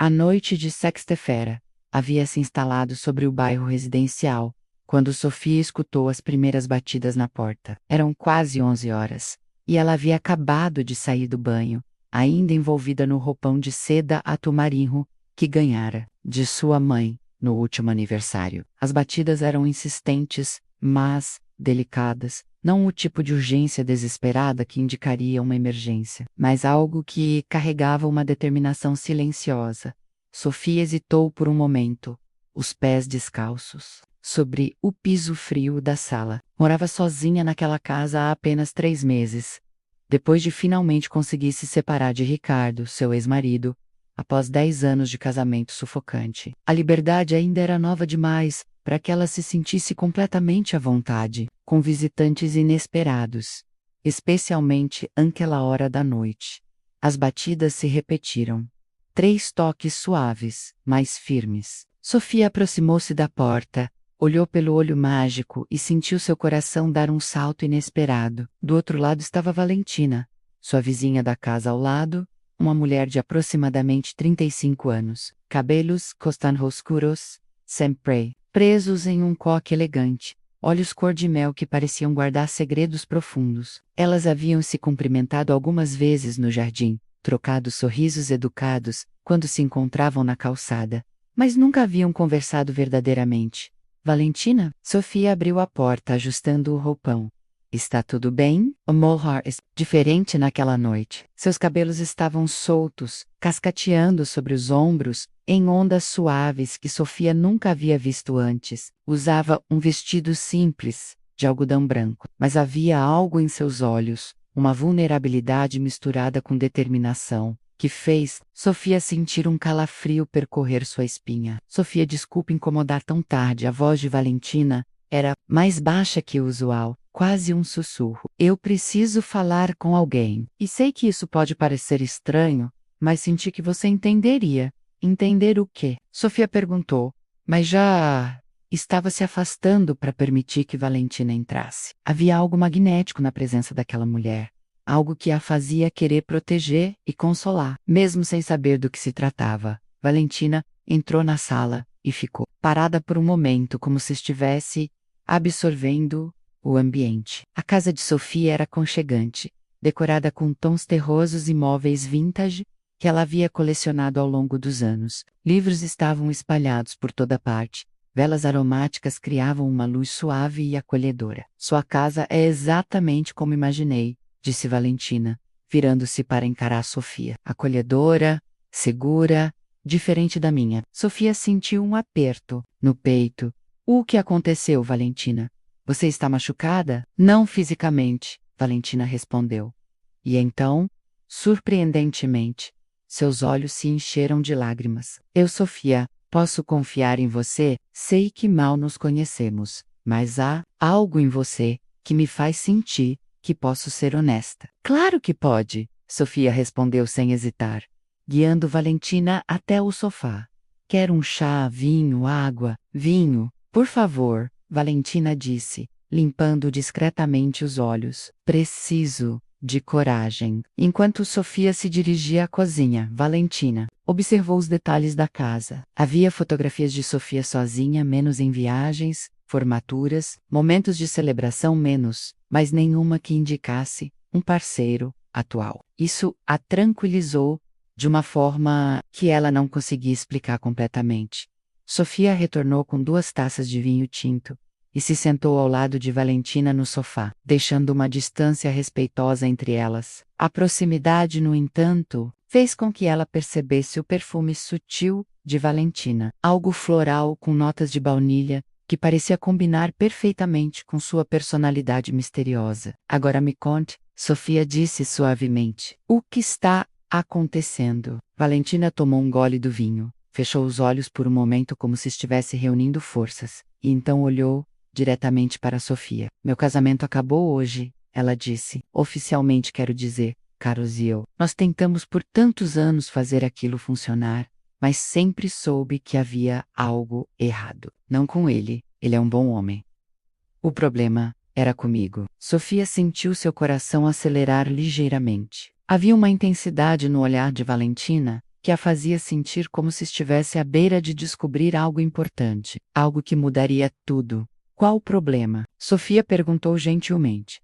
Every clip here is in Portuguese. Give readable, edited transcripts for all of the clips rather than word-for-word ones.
A noite de sexta-feira havia se instalado sobre o bairro residencial, quando Sofia escutou as primeiras batidas na porta. Eram quase 11 horas, e ela havia acabado de sair do banho, ainda envolvida no roupão de seda atumarinho que ganhara de sua mãe no último aniversário. As batidas eram insistentes, mas delicadas, não o tipo de urgência desesperada que indicaria uma emergência, mas algo que carregava uma determinação silenciosa. Sofia hesitou por um momento, os pés descalços, sobre o piso frio da sala. Morava sozinha naquela casa há apenas 3 meses, depois de finalmente conseguir se separar de Ricardo, seu ex-marido, após 10 anos de casamento sufocante. A liberdade ainda era nova demais para que ela se sentisse completamente à vontade, com visitantes inesperados, especialmente àquela hora da noite. As batidas se repetiram. 3 toques suaves, mas firmes. Sofia aproximou-se da porta, olhou pelo olho mágico e sentiu seu coração dar um salto inesperado. Do outro lado estava Valentina, sua vizinha da casa ao lado, uma mulher de aproximadamente 35 anos, cabelos castanho-escuros, sempre presos em um coque elegante, olhos cor de mel que pareciam guardar segredos profundos. Elas haviam se cumprimentado algumas vezes no jardim, trocado sorrisos educados quando se encontravam na calçada, mas nunca haviam conversado verdadeiramente. Valentina? Sofia abriu a porta ajustando o roupão. Está tudo bem? O Mulhar diferente naquela noite. Seus cabelos estavam soltos, cascateando sobre os ombros, em ondas suaves que Sofia nunca havia visto antes. Usava um vestido simples, de algodão branco, mas havia algo em seus olhos, uma vulnerabilidade misturada com determinação, que fez Sofia sentir um calafrio percorrer sua espinha. Sofia, desculpe incomodar tão tarde. A voz de Valentina era mais baixa que o usual, quase um sussurro. Eu preciso falar com alguém. E sei que isso pode parecer estranho, mas senti que você entenderia. Entender o quê? Sofia perguntou, mas já estava se afastando para permitir que Valentina entrasse. Havia algo magnético na presença daquela mulher. Algo que a fazia querer proteger e consolar, mesmo sem saber do que se tratava. Valentina entrou na sala e ficou parada por um momento, como se estivesse absorvendo o ambiente. A casa de Sofia era aconchegante, decorada com tons terrosos e móveis vintage que ela havia colecionado ao longo dos anos. Livros estavam espalhados por toda parte. Velas aromáticas criavam uma luz suave e acolhedora. Sua casa é exatamente como imaginei, disse Valentina, virando-se para encarar Sofia. Acolhedora, segura, diferente da minha. Sofia sentiu um aperto no peito. O que aconteceu, Valentina? Você está machucada? Não fisicamente, Valentina respondeu. E então, surpreendentemente, seus olhos se encheram de lágrimas. Eu, Sofia, posso confiar em você? Sei que mal nos conhecemos, mas há algo em você que me faz sentir que posso ser honesta. Claro que pode, Sofia respondeu sem hesitar, guiando Valentina até o sofá. Quer um chá, vinho, água? Vinho, por favor, Valentina disse, limpando discretamente os olhos. Preciso de coragem. Enquanto Sofia se dirigia à cozinha, Valentina observou os detalhes da casa. Havia fotografias de Sofia sozinha, menos em viagens, formaturas, momentos de celebração menos, mas nenhuma que indicasse um parceiro atual. Isso a tranquilizou de uma forma que ela não conseguia explicar completamente. Sofia retornou com 2 taças de vinho tinto e se sentou ao lado de Valentina no sofá, deixando uma distância respeitosa entre elas. A proximidade, no entanto, fez com que ela percebesse o perfume sutil de Valentina, algo floral com notas de baunilha, que parecia combinar perfeitamente com sua personalidade misteriosa. Agora me conte, Sofia disse suavemente. O que está acontecendo? Valentina tomou um gole do vinho, fechou os olhos por um momento como se estivesse reunindo forças, e então olhou diretamente para Sofia. Meu casamento acabou hoje, ela disse. Oficialmente, quero dizer, Carlos e eu. Nós tentamos por tantos anos fazer aquilo funcionar, mas sempre soube que havia algo errado. Não com ele, ele é um bom homem. O problema era comigo. Sofia sentiu seu coração acelerar ligeiramente. Havia uma intensidade no olhar de Valentina que a fazia sentir como se estivesse à beira de descobrir algo importante, algo que mudaria tudo. Qual o problema? Sofia perguntou gentilmente.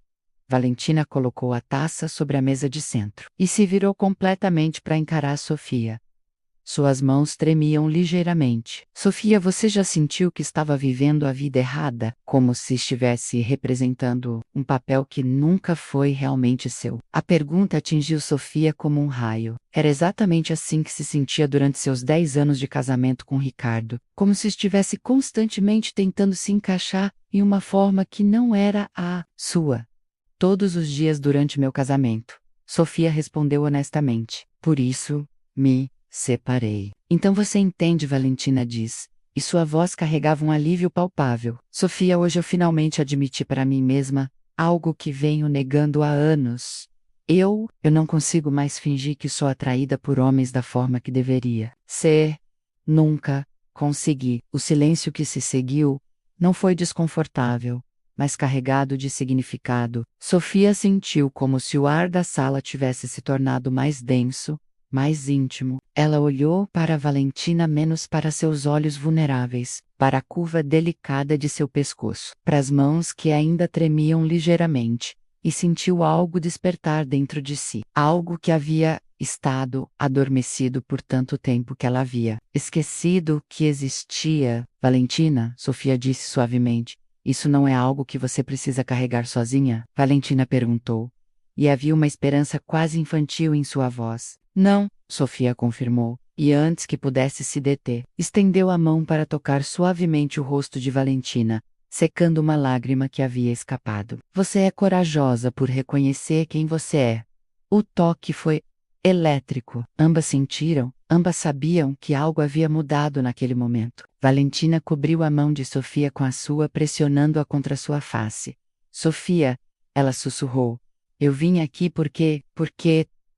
Valentina colocou a taça sobre a mesa de centro e se virou completamente para encarar Sofia. Suas mãos tremiam ligeiramente. Sofia, você já sentiu que estava vivendo a vida errada, como se estivesse representando um papel que nunca foi realmente seu? A pergunta atingiu Sofia como um raio. Era exatamente assim que se sentia durante seus 10 anos de casamento com Ricardo, como se estivesse constantemente tentando se encaixar em uma forma que não era a sua. Todos os dias durante meu casamento, Sofia respondeu honestamente. Por isso, me separei. Então você entende, Valentina diz, e sua voz carregava um alívio palpável. Sofia, hoje eu finalmente admiti para mim mesma algo que venho negando há anos. Eu não consigo mais fingir que sou atraída por homens da forma que deveria ser. Nunca consegui. O silêncio que se seguiu não foi desconfortável, mas carregado de significado. Sofia sentiu como se o ar da sala tivesse se tornado mais denso, mais íntimo. Ela olhou para Valentina menos para seus olhos vulneráveis, para a curva delicada de seu pescoço, para as mãos que ainda tremiam ligeiramente, e sentiu algo despertar dentro de si, algo que havia estado adormecido por tanto tempo que ela havia esquecido que existia. Valentina, Sofia disse suavemente, isso não é algo que você precisa carregar sozinha? Valentina perguntou. E havia uma esperança quase infantil em sua voz. Não, Sofia confirmou, e antes que pudesse se deter, estendeu a mão para tocar suavemente o rosto de Valentina, secando uma lágrima que havia escapado. Você é corajosa por reconhecer quem você é. O toque foi elétrico. Ambas sentiram, ambas sabiam que algo havia mudado naquele momento. Valentina cobriu a mão de Sofia com a sua, pressionando-a contra sua face. Sofia, ela sussurrou, eu vim aqui porque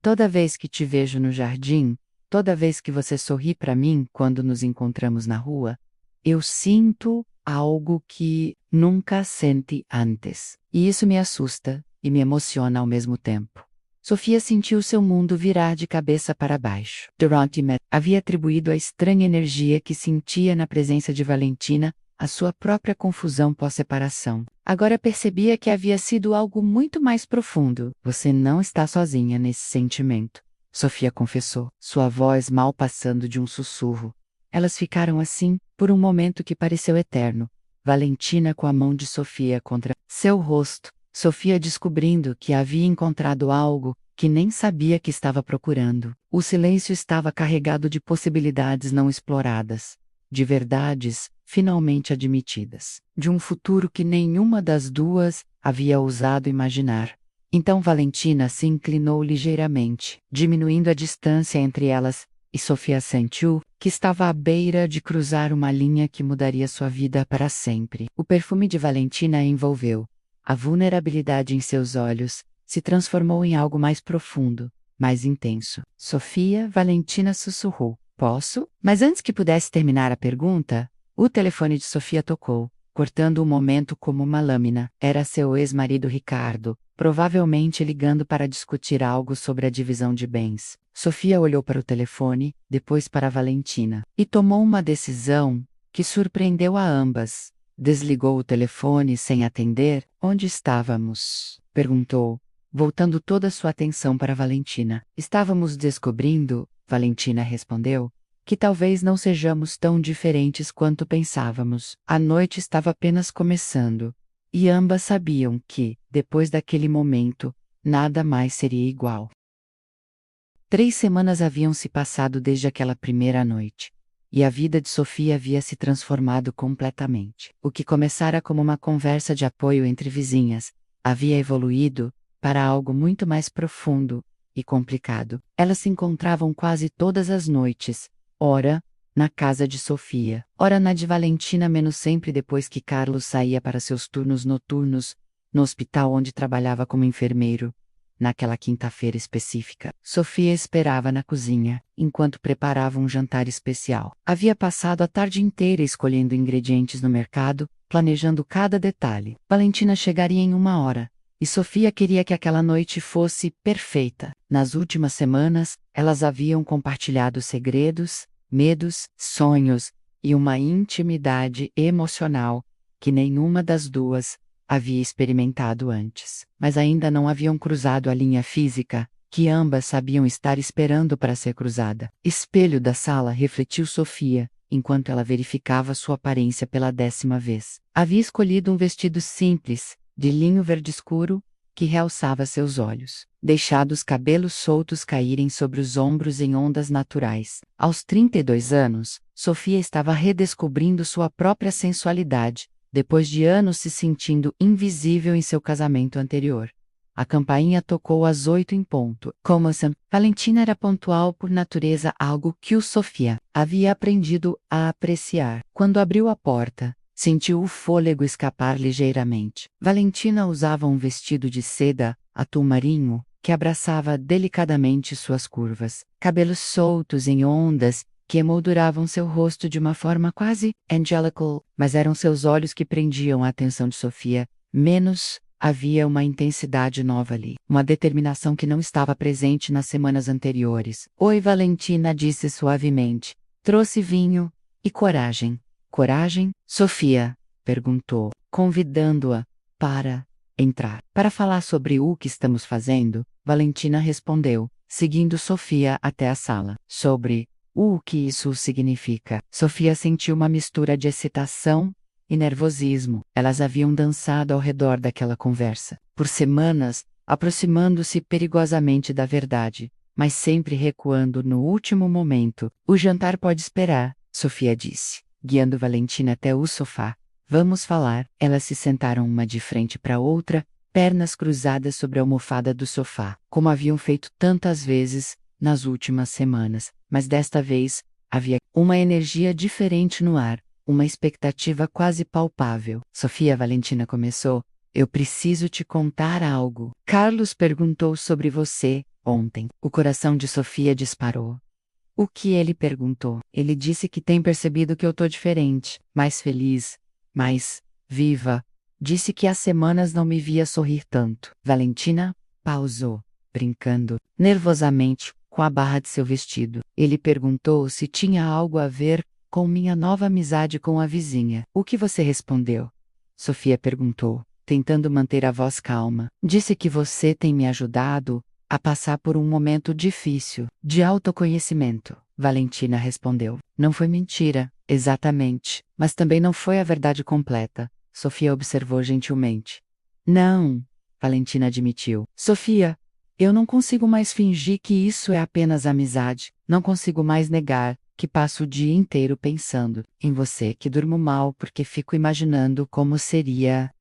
toda vez que te vejo no jardim, toda vez que você sorri para mim quando nos encontramos na rua, eu sinto algo que nunca senti antes. E isso me assusta e me emociona ao mesmo tempo. Sofia sentiu seu mundo virar de cabeça para baixo. Durante havia atribuído a estranha energia que sentia na presença de Valentina a sua própria confusão pós-separação. Agora percebia que havia sido algo muito mais profundo. Você não está sozinha nesse sentimento, Sofia confessou, sua voz mal passando de um sussurro. Elas ficaram assim, por um momento que pareceu eterno. Valentina com a mão de Sofia contra seu rosto. Sofia descobrindo que havia encontrado algo que nem sabia que estava procurando. O silêncio estava carregado de possibilidades não exploradas, de verdades finalmente admitidas, de um futuro que nenhuma das duas havia ousado imaginar. Então Valentina se inclinou ligeiramente, diminuindo a distância entre elas, e Sofia sentiu que estava à beira de cruzar uma linha que mudaria sua vida para sempre. O perfume de Valentina a envolveu. A vulnerabilidade em seus olhos se transformou em algo mais profundo, mais intenso. Sofia, Valentina sussurrou. Posso? Mas antes que pudesse terminar a pergunta, o telefone de Sofia tocou, cortando o momento como uma lâmina. Era seu ex-marido Ricardo, provavelmente ligando para discutir algo sobre a divisão de bens. Sofia olhou para o telefone, depois para Valentina, e tomou uma decisão que surpreendeu a ambas. Desligou o telefone sem atender. Onde estávamos? Perguntou, voltando toda sua atenção para Valentina. Estávamos descobrindo, Valentina respondeu, que talvez não sejamos tão diferentes quanto pensávamos. A noite estava apenas começando, e ambas sabiam que, depois daquele momento, nada mais seria igual. 3 semanas haviam se passado desde aquela primeira noite. E a vida de Sofia havia se transformado completamente. O que começara como uma conversa de apoio entre vizinhas, havia evoluído para algo muito mais profundo e complicado. Elas se encontravam quase todas as noites, ora na casa de Sofia, ora na de Valentina, menos sempre depois que Carlos saía para seus turnos noturnos, no hospital onde trabalhava como enfermeiro. Naquela quinta-feira específica, Sofia esperava na cozinha, enquanto preparava um jantar especial. Havia passado a tarde inteira escolhendo ingredientes no mercado, planejando cada detalhe. Valentina chegaria em 1 hora, e Sofia queria que aquela noite fosse perfeita. Nas últimas semanas, elas haviam compartilhado segredos, medos, sonhos e uma intimidade emocional que nenhuma das duas havia experimentado antes. Mas ainda não haviam cruzado a linha física que ambas sabiam estar esperando para ser cruzada. Espelho da sala refletiu Sofia, enquanto ela verificava sua aparência pela 10ª vez. Havia escolhido um vestido simples, de linho verde escuro, que realçava seus olhos, deixado os cabelos soltos caírem sobre os ombros em ondas naturais. Aos 32 anos, Sofia estava redescobrindo sua própria sensualidade, depois de anos se sentindo invisível em seu casamento anterior. A campainha tocou às 8 em ponto. Como Valentina era pontual por natureza, algo que o Sofia havia aprendido a apreciar. Quando abriu a porta, sentiu o fôlego escapar ligeiramente. Valentina usava um vestido de seda, atum marinho, que abraçava delicadamente suas curvas. Cabelos soltos em ondas, que emolduravam seu rosto de uma forma quase angelical, mas eram seus olhos que prendiam a atenção de Sofia. Menos, havia uma intensidade nova ali, uma determinação que não estava presente nas semanas anteriores. Oi, Valentina, disse suavemente. Trouxe vinho e coragem. Coragem? Sofia perguntou, convidando-a para entrar. Para falar sobre o que estamos fazendo, Valentina respondeu, seguindo Sofia até a sala. Sobre o que isso significa? Sofia sentiu uma mistura de excitação e nervosismo. Elas haviam dançado ao redor daquela conversa, por semanas, aproximando-se perigosamente da verdade, mas sempre recuando no último momento. O jantar pode esperar, Sofia disse, guiando Valentina até o sofá. Vamos falar. Elas se sentaram uma de frente para outra, pernas cruzadas sobre a almofada do sofá, como haviam feito tantas vezes nas últimas semanas, mas desta vez havia uma energia diferente no ar. Uma expectativa quase palpável. Sofia, Valentina começou. Eu preciso te contar algo. Carlos perguntou sobre você ontem. O coração de Sofia disparou. O que ele perguntou? Ele disse que tem percebido que eu tô diferente, mais feliz, mais viva. Disse que há semanas não me via sorrir tanto. Valentina pausou, brincando nervosamente com a barra de seu vestido. Ele perguntou se tinha algo a ver com minha nova amizade com a vizinha. O que você respondeu? Sofia perguntou, tentando manter a voz calma. Disse que você tem me ajudado a passar por um momento difícil, de autoconhecimento. Valentina respondeu. Não foi mentira, exatamente, mas também não foi a verdade completa. Sofia observou gentilmente. Não, Valentina admitiu. Sofia, eu não consigo mais fingir que isso é apenas amizade. Não consigo mais negar que passo o dia inteiro pensando em você, que durmo mal porque fico imaginando como seria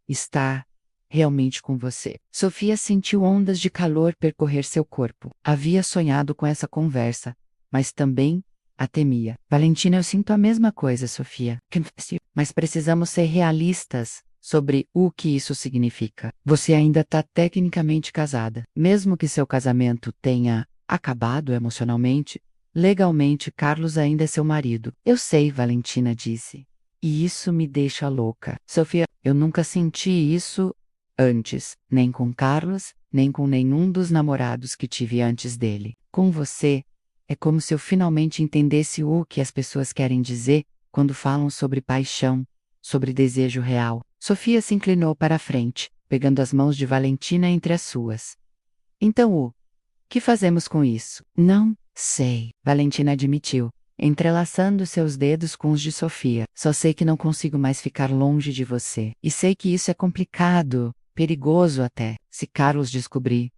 estar realmente com você. Sofia sentiu ondas de calor percorrer seu corpo. Havia sonhado com essa conversa, mas também a temia. Valentina, eu sinto a mesma coisa, Sofia. Mas precisamos ser realistas sobre o que isso significa. Você ainda está tecnicamente casada. Mesmo que seu casamento tenha acabado emocionalmente, legalmente, Carlos ainda é seu marido. Eu sei, Valentina disse. E isso me deixa louca. Sofia, eu nunca senti isso antes, nem com Carlos, nem com nenhum dos namorados que tive antes dele. Com você, é como se eu finalmente entendesse o que as pessoas querem dizer quando falam sobre paixão, sobre desejo real. Sofia se inclinou para a frente, pegando as mãos de Valentina entre as suas. Então o que fazemos com isso? Não sei, Valentina admitiu, entrelaçando seus dedos com os de Sofia. Só sei que não consigo mais ficar longe de você. E sei que isso é complicado, perigoso até, se Carlos descobrir.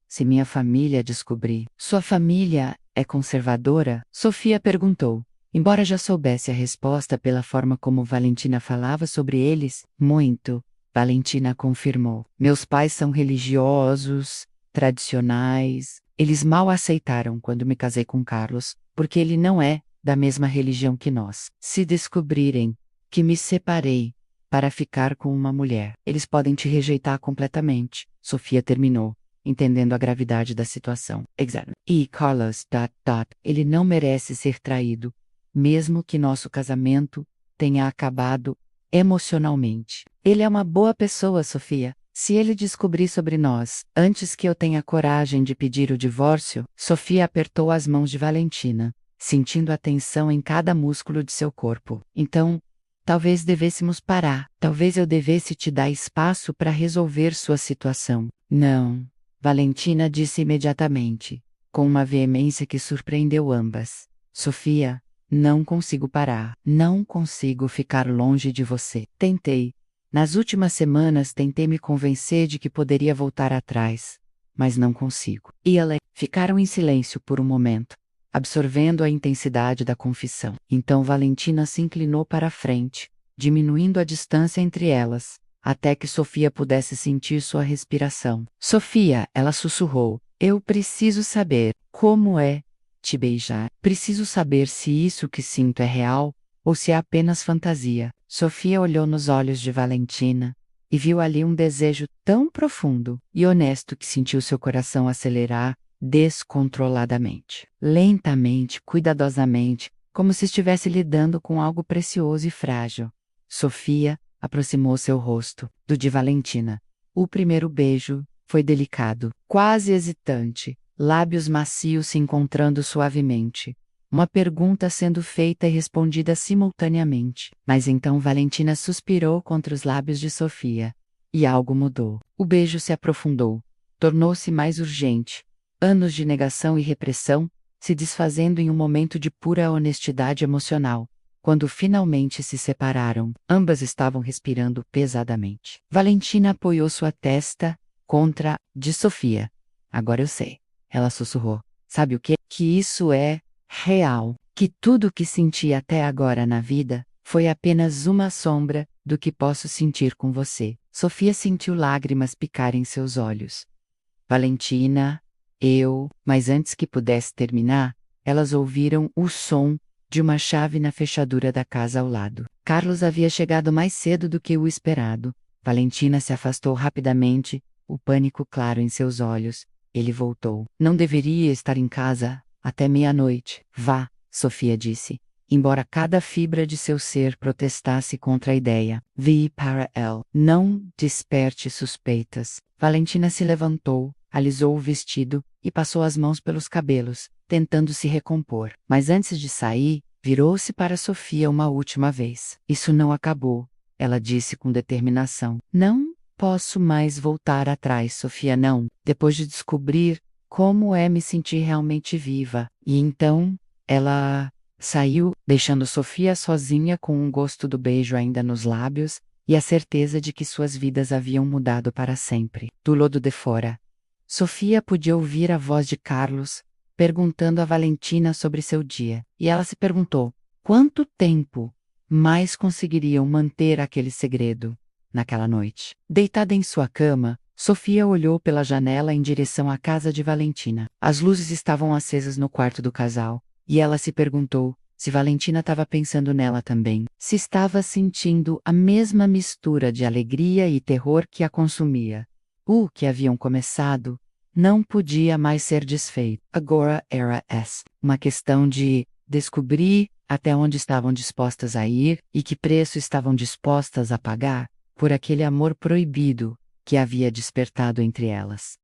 Se minha família descobrir. Sua família é conservadora? Sofia perguntou. Embora já soubesse a resposta pela forma como Valentina falava sobre eles, muito, Valentina confirmou. Meus pais são religiosos, tradicionais. Eles mal aceitaram quando me casei com Carlos, porque ele não é da mesma religião que nós. Se descobrirem que me separei para ficar com uma mulher, eles podem te rejeitar completamente. Sofia terminou, entendendo a gravidade da situação. E Carlos, ele não merece ser traído, mesmo que nosso casamento tenha acabado emocionalmente. Ele é uma boa pessoa, Sofia. Se ele descobrir sobre nós, antes que eu tenha coragem de pedir o divórcio, Sofia apertou as mãos de Valentina, sentindo a tensão em cada músculo de seu corpo. Então, talvez devêssemos parar. Talvez eu devesse te dar espaço para resolver sua situação. Não, Valentina disse imediatamente, com uma veemência que surpreendeu ambas. Sofia, não consigo parar. Não consigo ficar longe de você. Tentei. Nas últimas semanas tentei me convencer de que poderia voltar atrás, mas não consigo. E ela ficaram em silêncio por um momento, absorvendo a intensidade da confissão. Então Valentina se inclinou para a frente, diminuindo a distância entre elas, até que Sofia pudesse sentir sua respiração. Sofia, ela sussurrou, eu preciso saber como é te beijar. Preciso saber se isso que sinto é real ou se é apenas fantasia. Sofia olhou nos olhos de Valentina e viu ali um desejo tão profundo e honesto que sentiu seu coração acelerar descontroladamente. Lentamente, cuidadosamente, como se estivesse lidando com algo precioso e frágil. Sofia aproximou seu rosto do de Valentina. O primeiro beijo foi delicado, quase hesitante, lábios macios se encontrando suavemente. Uma pergunta sendo feita e respondida simultaneamente. Mas então Valentina suspirou contra os lábios de Sofia. E algo mudou. O beijo se aprofundou. Tornou-se mais urgente. Anos de negação e repressão se desfazendo em um momento de pura honestidade emocional. Quando finalmente se separaram, ambas estavam respirando pesadamente. Valentina apoiou sua testa contra a de Sofia. Agora eu sei. Ela sussurrou. Sabe o quê? Que isso é real, que tudo o que senti até agora na vida foi apenas uma sombra do que posso sentir com você. Sofia sentiu lágrimas picarem seus olhos. Valentina, mas antes que pudesse terminar, elas ouviram o som de uma chave na fechadura da casa ao lado. Carlos havia chegado mais cedo do que o esperado. Valentina se afastou rapidamente, o pânico claro em seus olhos. Ele voltou. Não deveria estar em casa até meia-noite. Vá, Sofia disse, embora cada fibra de seu ser protestasse contra a ideia. Vi para ela. Não desperte suspeitas. Valentina se levantou, alisou o vestido e passou as mãos pelos cabelos, tentando se recompor. Mas antes de sair, virou-se para Sofia uma última vez. Isso não acabou, ela disse com determinação. Não posso mais voltar atrás, Sofia, não. Depois de descobrir como é me sentir realmente viva. E então, ela saiu, deixando Sofia sozinha com um gosto do beijo ainda nos lábios e a certeza de que suas vidas haviam mudado para sempre. Do lado de fora, Sofia podia ouvir a voz de Carlos, perguntando a Valentina sobre seu dia. E ela se perguntou, quanto tempo mais conseguiriam manter aquele segredo naquela noite? Deitada em sua cama, Sofia olhou pela janela em direção à casa de Valentina. As luzes estavam acesas no quarto do casal, e ela se perguntou se Valentina estava pensando nela também, se estava sentindo a mesma mistura de alegria e terror que a consumia. O que haviam começado não podia mais ser desfeito. Agora era uma questão de descobrir até onde estavam dispostas a ir e que preço estavam dispostas a pagar por aquele amor proibido que havia despertado entre elas.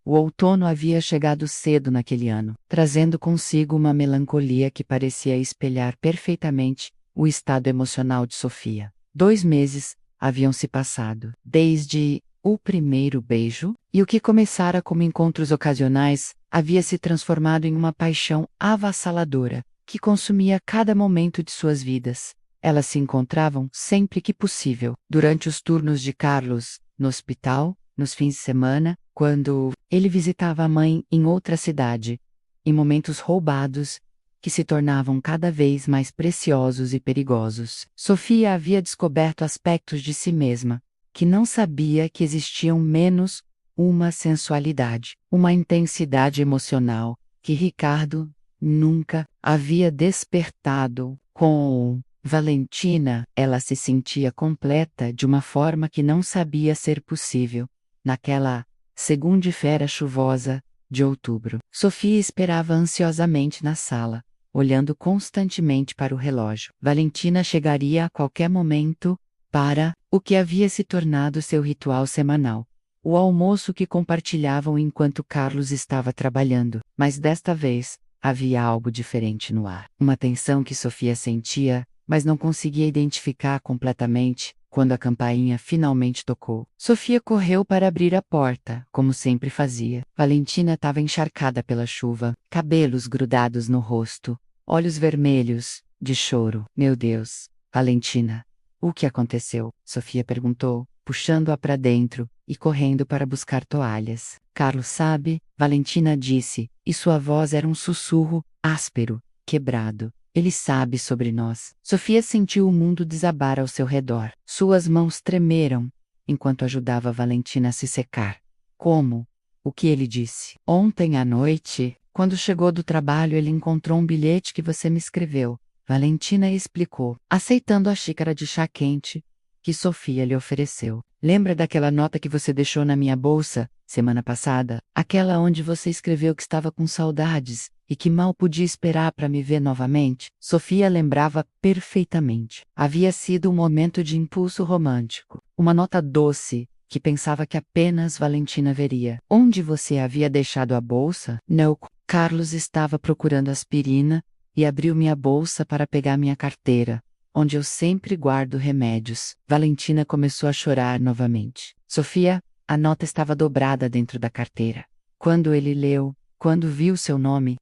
O outono havia chegado cedo naquele ano, trazendo consigo uma melancolia que parecia espelhar perfeitamente o estado emocional de Sofia. 2 meses haviam se passado, desde o primeiro beijo, e o que começara como encontros ocasionais havia se transformado em uma paixão avassaladora, que consumia cada momento de suas vidas. Elas se encontravam sempre que possível, durante os turnos de Carlos, no hospital, nos fins de semana, quando ele visitava a mãe em outra cidade, em momentos roubados, que se tornavam cada vez mais preciosos e perigosos. Sofia havia descoberto aspectos de si mesma, que não sabia que existiam menos uma sensualidade, uma intensidade emocional, que Ricardo nunca havia despertado. Com Valentina, ela se sentia completa de uma forma que não sabia ser possível. Naquela segunda-feira chuvosa de outubro, Sofia esperava ansiosamente na sala, olhando constantemente para o relógio. Valentina chegaria a qualquer momento para o que havia se tornado seu ritual semanal. O almoço que compartilhavam enquanto Carlos estava trabalhando. Mas desta vez, havia algo diferente no ar. Uma tensão que Sofia sentia, mas não conseguia identificar completamente, quando a campainha finalmente tocou. Sofia correu para abrir a porta, como sempre fazia. Valentina estava encharcada pela chuva, cabelos grudados no rosto, olhos vermelhos, de choro. Meu Deus, Valentina, o que aconteceu? Sofia perguntou, puxando-a para dentro e correndo para buscar toalhas. Carlos sabe, Valentina disse, e sua voz era um sussurro, áspero, quebrado. Ele sabe sobre nós. Sofia sentiu o mundo desabar ao seu redor. Suas mãos tremeram, enquanto ajudava Valentina a se secar. Como? O que ele disse? Ontem à noite, quando chegou do trabalho, ele encontrou um bilhete que você me escreveu. Valentina explicou, aceitando a xícara de chá quente que Sofia lhe ofereceu. Lembra daquela nota que você deixou na minha bolsa, semana passada? Aquela onde você escreveu que estava com saudades e que mal podia esperar para me ver novamente? Sofia lembrava perfeitamente. Havia sido um momento de impulso romântico. Uma nota doce, que pensava que apenas Valentina veria. Onde você havia deixado a bolsa? Não. Carlos estava procurando aspirina e abriu minha bolsa para pegar minha carteira, onde eu sempre guardo remédios. Valentina começou a chorar novamente. Sofia, a nota estava dobrada dentro da carteira. Quando ele leu, quando viu seu nome,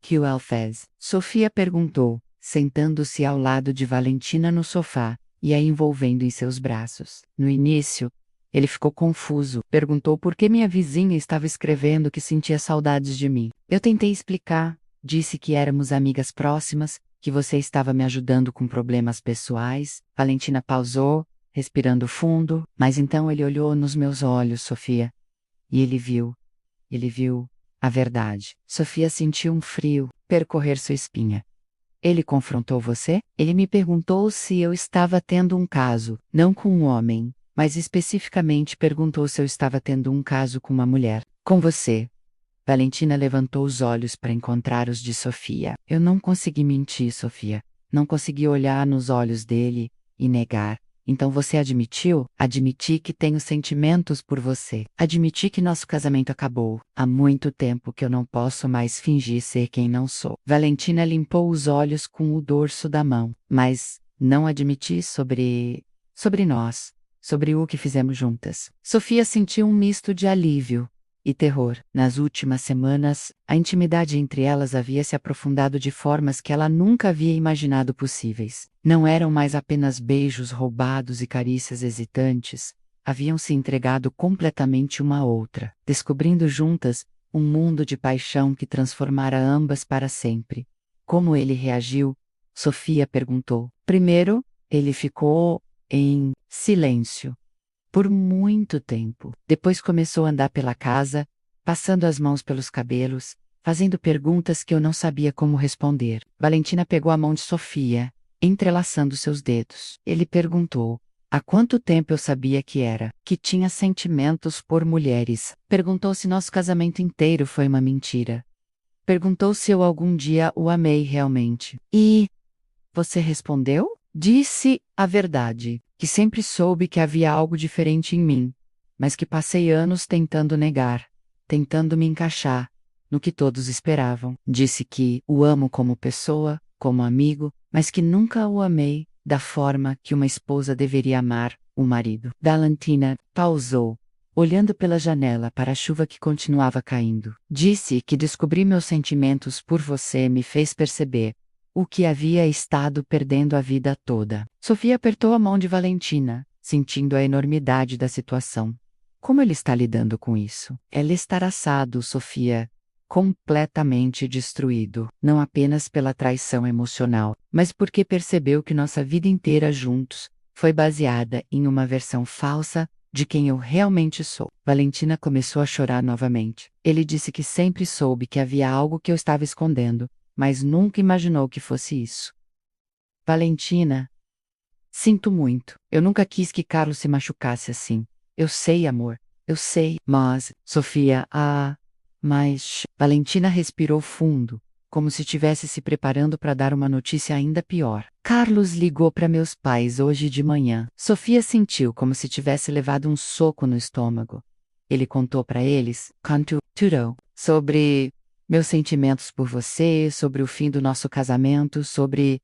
que o fez? Sofia perguntou, sentando-se ao lado de Valentina no sofá e a envolvendo em seus braços. No início, ele ficou confuso. Perguntou por que minha vizinha estava escrevendo que sentia saudades de mim. Eu tentei explicar, disse que éramos amigas próximas, que você estava me ajudando com problemas pessoais. Valentina pausou, respirando fundo, mas então ele olhou nos meus olhos, Sofia. E ele viu a verdade. Sofia sentiu um frio percorrer sua espinha. Ele confrontou você? Ele me perguntou se eu estava tendo um caso, não com um homem, mas especificamente perguntou se eu estava tendo um caso com uma mulher. Com você. Valentina levantou os olhos para encontrar os de Sofia. Eu não consegui mentir, Sofia. Não consegui olhar nos olhos dele e negar. Então você admitiu? Admiti que tenho sentimentos por você. Admiti que nosso casamento acabou. Há muito tempo que eu não posso mais fingir ser quem não sou. Valentina limpou os olhos com o dorso da mão. Mas não admiti sobre nós. Sobre o que fizemos juntas. Sofia sentiu um misto de alívio e terror. Nas últimas semanas, a intimidade entre elas havia se aprofundado de formas que ela nunca havia imaginado possíveis. Não eram mais apenas beijos roubados e carícias hesitantes, haviam se entregado completamente uma à outra, descobrindo juntas um mundo de paixão que transformara ambas para sempre. Como ele reagiu? Sofia perguntou. Primeiro, ele ficou em silêncio por muito tempo. Depois começou a andar pela casa, passando as mãos pelos cabelos, fazendo perguntas que eu não sabia como responder. Valentina pegou a mão de Sofia, entrelaçando seus dedos. Ele perguntou: há quanto tempo eu sabia que tinha sentimentos por mulheres? Perguntou se nosso casamento inteiro foi uma mentira. Perguntou se eu algum dia o amei realmente. E você respondeu? Disse a verdade, que sempre soube que havia algo diferente em mim, mas que passei anos tentando negar, tentando me encaixar no que todos esperavam. Disse que o amo como pessoa, como amigo, mas que nunca o amei da forma que uma esposa deveria amar o marido. Valentina pausou, olhando pela janela para a chuva que continuava caindo. Disse que descobrir meus sentimentos por você me fez perceber o que havia estado perdendo a vida toda. Sofia apertou a mão de Valentina, sentindo a enormidade da situação. Como ele está lidando com isso? Ela está assado, Sofia, completamente destruído, não apenas pela traição emocional, mas porque percebeu que nossa vida inteira juntos foi baseada em uma versão falsa de quem eu realmente sou. Valentina começou a chorar novamente. Ele disse que sempre soube que havia algo que eu estava escondendo, mas nunca imaginou que fosse isso. Valentina, sinto muito. Eu nunca quis que Carlos se machucasse assim. Eu sei, amor. Eu sei. Mas, Sofia, mas... Valentina respirou fundo, como se estivesse se preparando para dar uma notícia ainda pior. Carlos ligou para meus pais hoje de manhã. Sofia sentiu como se tivesse levado um soco no estômago. Ele contou para eles, contou tudo, sobre meus sentimentos por você, sobre o fim do nosso casamento, sobre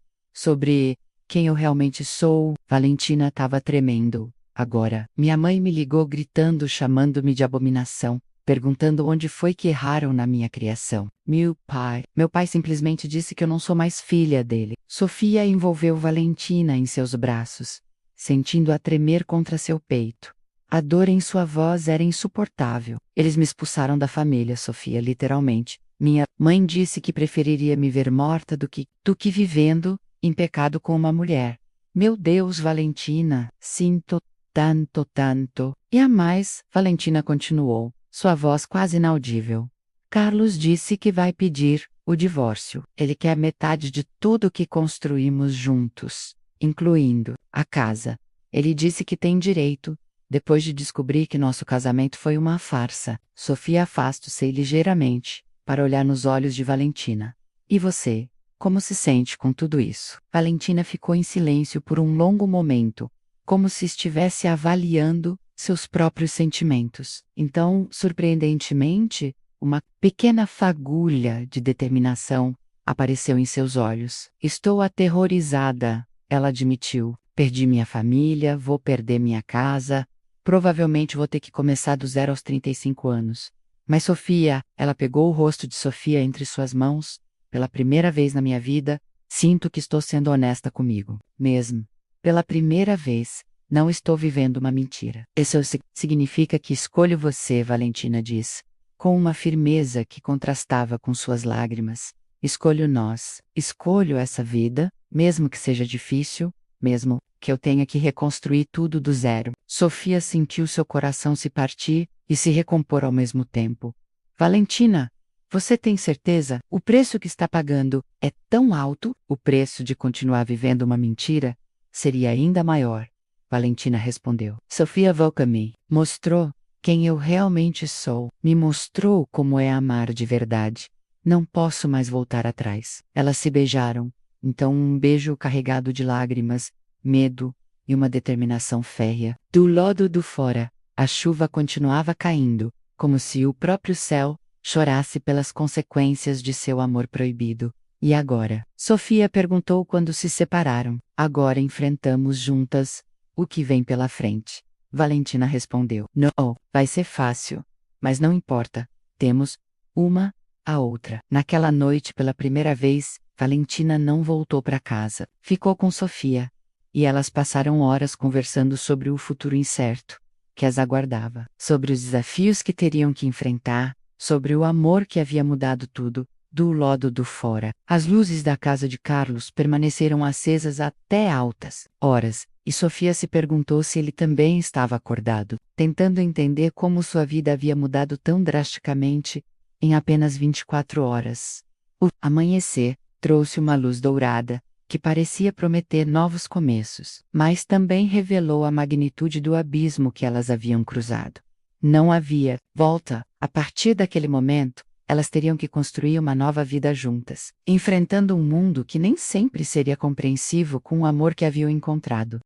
quem eu realmente sou. Valentina estava tremendo. Agora, minha mãe me ligou gritando, chamando-me de abominação, perguntando onde foi que erraram na minha criação. Meu pai simplesmente disse que eu não sou mais filha dele. Sofia envolveu Valentina em seus braços, sentindo-a tremer contra seu peito. A dor em sua voz era insuportável. Eles me expulsaram da família, Sofia, literalmente. Minha mãe disse que preferiria me ver morta do que vivendo em pecado com uma mulher. Meu Deus, Valentina, sinto tanto. E a mais, Valentina continuou, sua voz quase inaudível. Carlos disse que vai pedir o divórcio. Ele quer metade de tudo que construímos juntos, incluindo a casa. Ele disse que tem direito, depois de descobrir que nosso casamento foi uma farsa. Sofia afasta-se ligeiramente, para olhar nos olhos de Valentina. E você? Como se sente com tudo isso? Valentina ficou em silêncio por um longo momento, como se estivesse avaliando seus próprios sentimentos. Então, surpreendentemente, uma pequena fagulha de determinação apareceu em seus olhos. Estou aterrorizada, ela admitiu. Perdi minha família, vou perder minha casa, provavelmente vou ter que começar do zero aos 35 anos. Mas Sofia, ela pegou o rosto de Sofia entre suas mãos. Pela primeira vez na minha vida, sinto que estou sendo honesta comigo, mesmo. Pela primeira vez, não estou vivendo uma mentira. Isso significa que escolho você, Valentina diz, com uma firmeza que contrastava com suas lágrimas. Escolho nós. Escolho essa vida, mesmo que seja difícil, mesmo que eu tenha que reconstruir tudo do zero. Sofia sentiu seu coração se partir e se recompor ao mesmo tempo. Valentina, você tem certeza? O preço que está pagando é tão alto? O preço de continuar vivendo uma mentira seria ainda maior. Valentina respondeu. Sofia Volca-me mostrou quem eu realmente sou. Me mostrou como é amar de verdade. Não posso mais voltar atrás. Elas se beijaram. Então um beijo carregado de lágrimas, medo e uma determinação férrea. Do lado do fora, a chuva continuava caindo, como se o próprio céu chorasse pelas consequências de seu amor proibido. E agora? Sofia perguntou quando se separaram. Agora enfrentamos juntas o que vem pela frente. Valentina respondeu. Não, vai ser fácil. Mas não importa. Temos uma a outra. Naquela noite, pela primeira vez, Valentina não voltou para casa. Ficou com Sofia. E elas passaram horas conversando sobre o futuro incerto que as aguardava, sobre os desafios que teriam que enfrentar, sobre o amor que havia mudado tudo, do lado do fora. As luzes da casa de Carlos permaneceram acesas até altas horas, e Sofia se perguntou se ele também estava acordado, tentando entender como sua vida havia mudado tão drasticamente em apenas 24 horas. O amanhecer trouxe uma luz dourada, que parecia prometer novos começos, mas também revelou a magnitude do abismo que elas haviam cruzado. Não havia volta. A partir daquele momento, elas teriam que construir uma nova vida juntas, enfrentando um mundo que nem sempre seria compreensivo com o amor que haviam encontrado.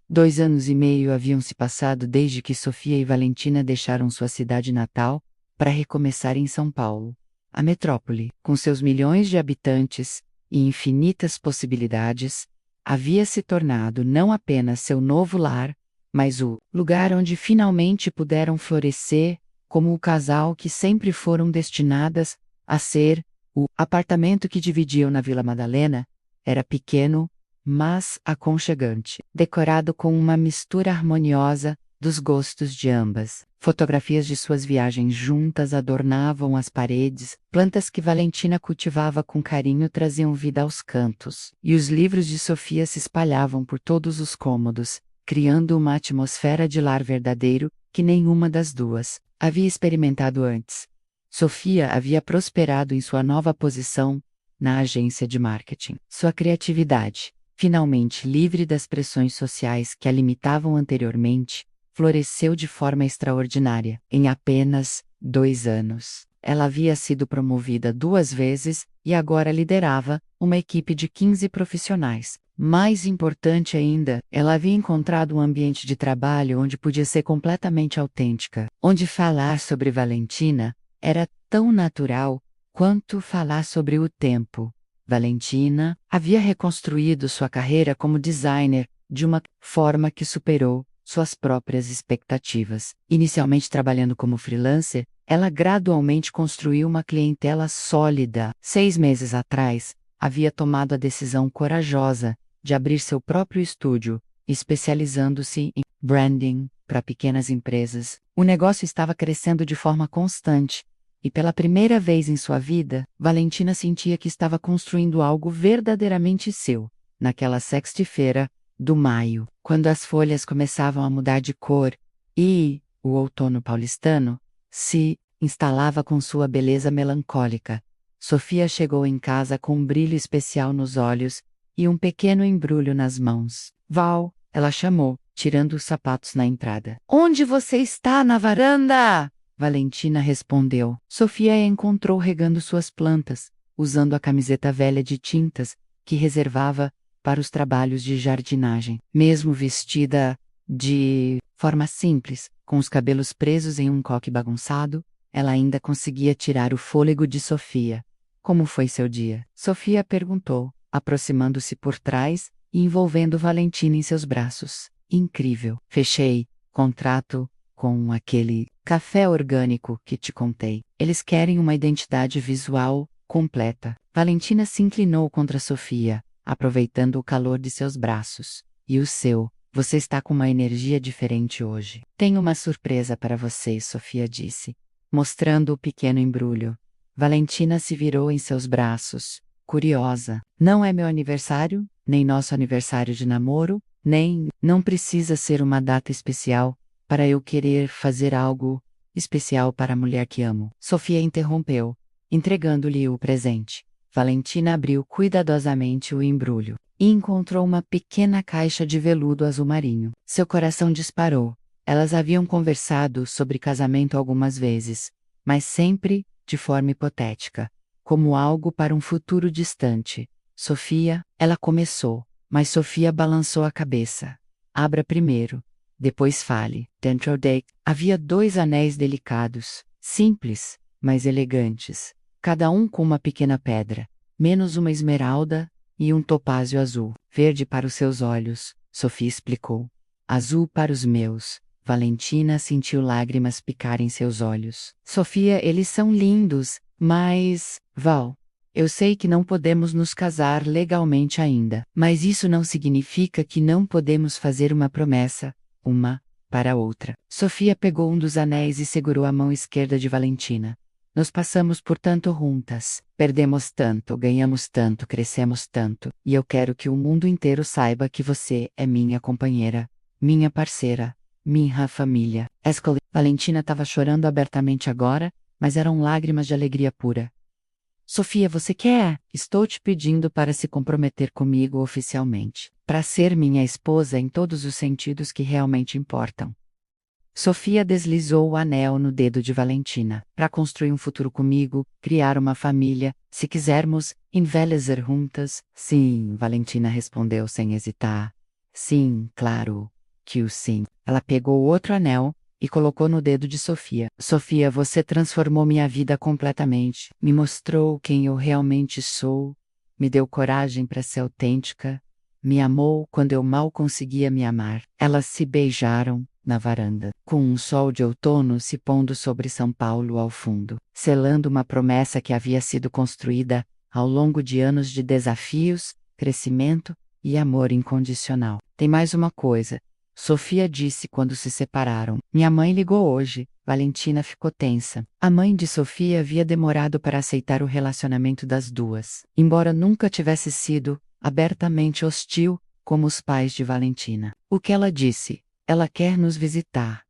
2 anos e meio haviam se passado desde que Sofia e Valentina deixaram sua cidade natal para recomeçar em São Paulo. A metrópole, com seus milhões de habitantes e infinitas possibilidades, havia se tornado não apenas seu novo lar, mas o lugar onde finalmente puderam florescer como o casal que sempre foram destinadas a ser. O apartamento que dividiam na Vila Madalena era pequeno, mas aconchegante, decorado com uma mistura harmoniosa dos gostos de ambas. Fotografias de suas viagens juntas adornavam as paredes, plantas que Valentina cultivava com carinho traziam vida aos cantos, e os livros de Sofia se espalhavam por todos os cômodos, criando uma atmosfera de lar verdadeiro que nenhuma das duas havia experimentado antes. Sofia havia prosperado em sua nova posição na agência de marketing. Sua criatividade, finalmente livre das pressões sociais que a limitavam anteriormente, floresceu de forma extraordinária em apenas 2 anos. Ela havia sido promovida 2 vezes e agora liderava uma equipe de 15 profissionais. Mais importante ainda, ela havia encontrado um ambiente de trabalho onde podia ser completamente autêntica, onde falar sobre Valentina era tão natural quanto falar sobre o tempo. Valentina havia reconstruído sua carreira como designer de uma forma que superou suas próprias expectativas. Inicialmente trabalhando como freelancer, ela gradualmente construiu uma clientela sólida. 6 meses atrás, havia tomado a decisão corajosa de abrir seu próprio estúdio, especializando-se em branding para pequenas empresas. O negócio estava crescendo de forma constante, e pela primeira vez em sua vida, Valentina sentia que estava construindo algo verdadeiramente seu. Naquela sexta-feira do maio, quando as folhas começavam a mudar de cor e o outono paulistano se instalava com sua beleza melancólica, Sofia chegou em casa com um brilho especial nos olhos e um pequeno embrulho nas mãos. Val, ela chamou, tirando os sapatos na entrada. Onde você está, na varanda? Valentina respondeu. Sofia a encontrou regando suas plantas, usando a camiseta velha de tintas que reservava para os trabalhos de jardinagem. Mesmo vestida de forma simples, com os cabelos presos em um coque bagunçado, ela ainda conseguia tirar o fôlego de Sofia. Como foi seu dia? Sofia perguntou, aproximando-se por trás e envolvendo Valentina em seus braços. Incrível. Fechei contrato com aquele café orgânico que te contei. Eles querem uma identidade visual completa. Valentina se inclinou contra Sofia, aproveitando o calor de seus braços. E o seu? Você está com uma energia diferente hoje. Tenho uma surpresa para você, Sofia disse, mostrando o pequeno embrulho. Valentina se virou em seus braços, curiosa. Não é meu aniversário, nem nosso aniversário de namoro, nem não precisa ser uma data especial para eu querer fazer algo especial para a mulher que amo. Sofia interrompeu, entregando-lhe o presente. Valentina abriu cuidadosamente o embrulho e encontrou uma pequena caixa de veludo azul marinho. Seu coração disparou. Elas haviam conversado sobre casamento algumas vezes, mas sempre de forma hipotética, como algo para um futuro distante. Sofia, ela começou, mas Sofia balançou a cabeça. Abra primeiro, depois fale. Dentro dele havia 2 anéis delicados, simples, mas elegantes, cada um com uma pequena pedra, menos uma esmeralda e um topázio azul. Verde para os seus olhos, Sofia explicou. Azul para os meus. Valentina sentiu lágrimas picarem seus olhos. Sofia, eles são lindos, mas... Val, eu sei que não podemos nos casar legalmente ainda, mas isso não significa que não podemos fazer uma promessa, uma para a outra. Sofia pegou um dos anéis e segurou a mão esquerda de Valentina. Nós passamos por tanto juntas, perdemos tanto, ganhamos tanto, crescemos tanto, e eu quero que o mundo inteiro saiba que você é minha companheira, minha parceira, minha família. Valentina estava chorando abertamente agora, mas eram lágrimas de alegria pura. Sofia, você quer? Estou te pedindo para se comprometer comigo oficialmente, para ser minha esposa em todos os sentidos que realmente importam. Sofia deslizou o anel no dedo de Valentina. Para construir um futuro comigo, criar uma família, se quisermos, envelhecer juntas. Sim, Valentina respondeu sem hesitar. Sim, claro que o sim. Ela pegou outro anel e colocou no dedo de Sofia. Sofia, você transformou minha vida completamente. Me mostrou quem eu realmente sou. Me deu coragem para ser autêntica. Me amou quando eu mal conseguia me amar. Elas se beijaram na varanda, com um sol de outono se pondo sobre São Paulo ao fundo, selando uma promessa que havia sido construída ao longo de anos de desafios, crescimento e amor incondicional. Tem mais uma coisa, Sofia disse quando se separaram. Minha mãe ligou hoje. Valentina ficou tensa. A mãe de Sofia havia demorado para aceitar o relacionamento das duas, embora nunca tivesse sido abertamente hostil como os pais de Valentina. O que ela disse? Ela quer nos visitar.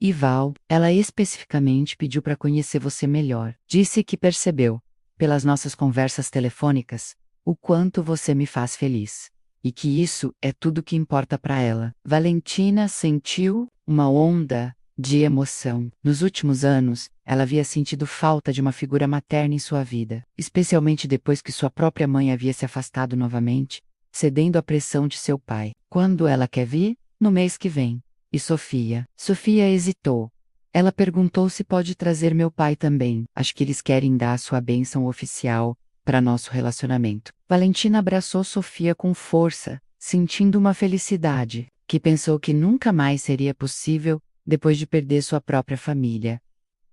E Val, ela especificamente pediu para conhecer você melhor. Disse que percebeu, pelas nossas conversas telefônicas, o quanto você me faz feliz. E que isso é tudo que importa para ela. Valentina sentiu uma onda de emoção. Nos últimos anos, ela havia sentido falta de uma figura materna em sua vida, especialmente depois que sua própria mãe havia se afastado novamente, cedendo à pressão de seu pai. Quando ela quer vir? No mês que vem. E Sofia? Sofia hesitou. Ela perguntou se pode trazer meu pai também. Acho que eles querem dar sua bênção oficial para nosso relacionamento. Valentina abraçou Sofia com força, sentindo uma felicidade, que pensou que nunca mais seria possível depois de perder sua própria família.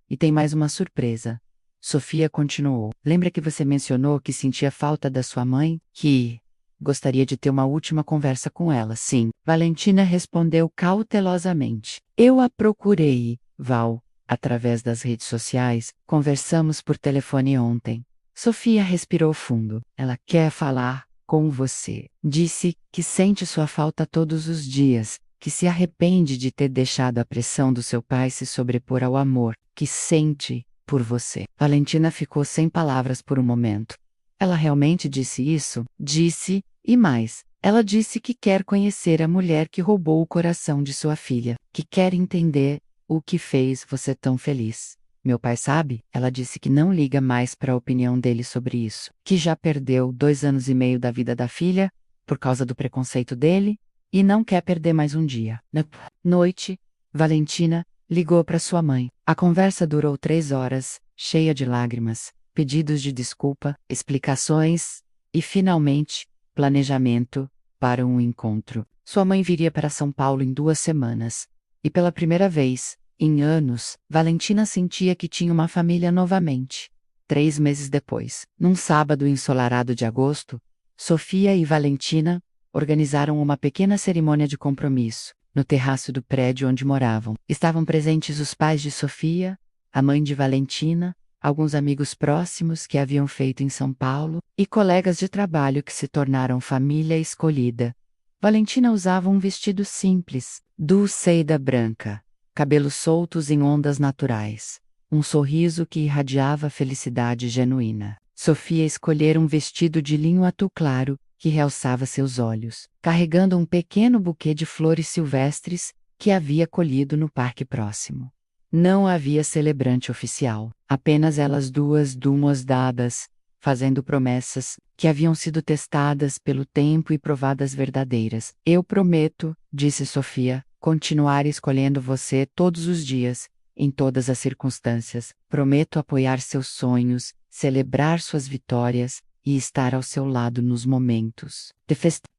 E tem mais uma surpresa. Sofia continuou. Lembra que você mencionou que sentia falta da sua mãe? Que gostaria de ter uma última conversa com ela, sim. Valentina respondeu cautelosamente. Eu a procurei, Val, através das redes sociais, conversamos por telefone ontem. Sofia respirou fundo. Ela quer falar com você. Disse que sente sua falta todos os dias, que se arrepende de ter deixado a pressão do seu pai se sobrepor ao amor que sente por você. Valentina ficou sem palavras por um momento. Ela realmente disse isso? Disse, e mais. Ela disse que quer conhecer a mulher que roubou o coração de sua filha, que quer entender o que fez você tão feliz. Meu pai sabe? Ela disse que não liga mais para a opinião dele sobre isso, que já perdeu 2 anos e meio da vida da filha, por causa do preconceito dele, e não quer perder mais um dia. Na noite, Valentina ligou para sua mãe. A conversa durou 3 horas, cheia de lágrimas, pedidos de desculpa, explicações e, finalmente, planejamento para um encontro. Sua mãe viria para São Paulo em 2 semanas. E pela primeira vez, em anos, Valentina sentia que tinha uma família novamente. 3 meses depois, num sábado ensolarado de agosto, Sofia e Valentina organizaram uma pequena cerimônia de compromisso, no terraço do prédio onde moravam. Estavam presentes os pais de Sofia, a mãe de Valentina, alguns amigos próximos que haviam feito em São Paulo, e colegas de trabalho que se tornaram família escolhida. Valentina usava um vestido simples, seda branca, cabelos soltos em ondas naturais, um sorriso que irradiava felicidade genuína. Sofia escolhera um vestido de linho azul claro, que realçava seus olhos, carregando um pequeno buquê de flores silvestres que havia colhido no parque próximo. Não havia celebrante oficial, apenas elas duas dumos dadas, fazendo promessas que haviam sido testadas pelo tempo e provadas verdadeiras. Eu prometo, disse Sofia, continuar escolhendo você todos os dias, em todas as circunstâncias. Prometo apoiar seus sonhos, celebrar suas vitórias e estar ao seu lado nos momentos.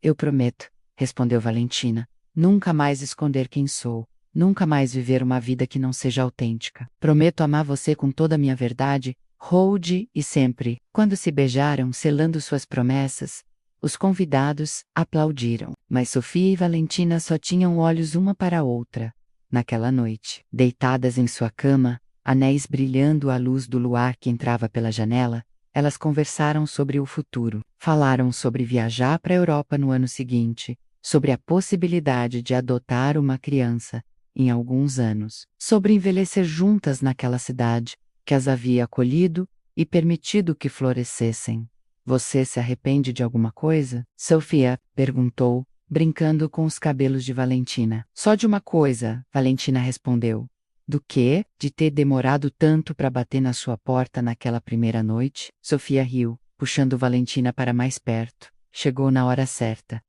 Eu prometo, respondeu Valentina, nunca mais esconder quem sou, nunca mais viver uma vida que não seja autêntica. Prometo amar você com toda a minha verdade, hoje e sempre. Quando se beijaram, selando suas promessas, os convidados aplaudiram, mas Sofia e Valentina só tinham olhos uma para a outra. Naquela noite, deitadas em sua cama, anéis brilhando à luz do luar que entrava pela janela, elas conversaram sobre o futuro. Falaram sobre viajar para a Europa no ano seguinte, sobre a possibilidade de adotar uma criança, em alguns anos, sobre envelhecer juntas naquela cidade, que as havia acolhido e permitido que florescessem. Você se arrepende de alguma coisa? Sofia perguntou, brincando com os cabelos de Valentina. Só de uma coisa, Valentina respondeu. Do quê? De ter demorado tanto para bater na sua porta naquela primeira noite? Sofia riu, puxando Valentina para mais perto. Chegou na hora certa.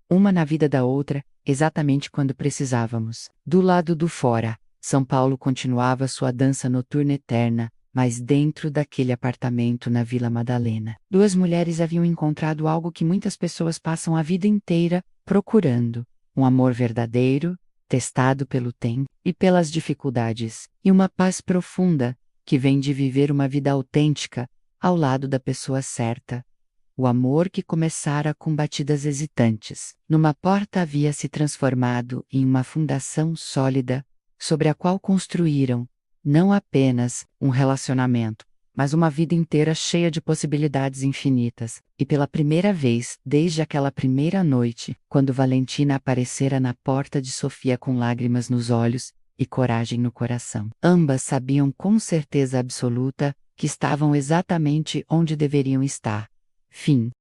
Uma na vida da outra, exatamente quando precisávamos. Do lado do fora, São Paulo continuava sua dança noturna eterna, mas dentro daquele apartamento na Vila Madalena. Duas mulheres haviam encontrado algo que muitas pessoas passam a vida inteira procurando: um amor verdadeiro, testado pelo tempo e pelas dificuldades, e uma paz profunda, que vem de viver uma vida autêntica, ao lado da pessoa certa. O amor que começara com batidas hesitantes, numa porta havia se transformado em uma fundação sólida, sobre a qual construíram, não apenas um relacionamento, mas uma vida inteira cheia de possibilidades infinitas. E pela primeira vez, desde aquela primeira noite, quando Valentina aparecera na porta de Sofia com lágrimas nos olhos e coragem no coração, ambas sabiam com certeza absoluta que estavam exatamente onde deveriam estar. Fim.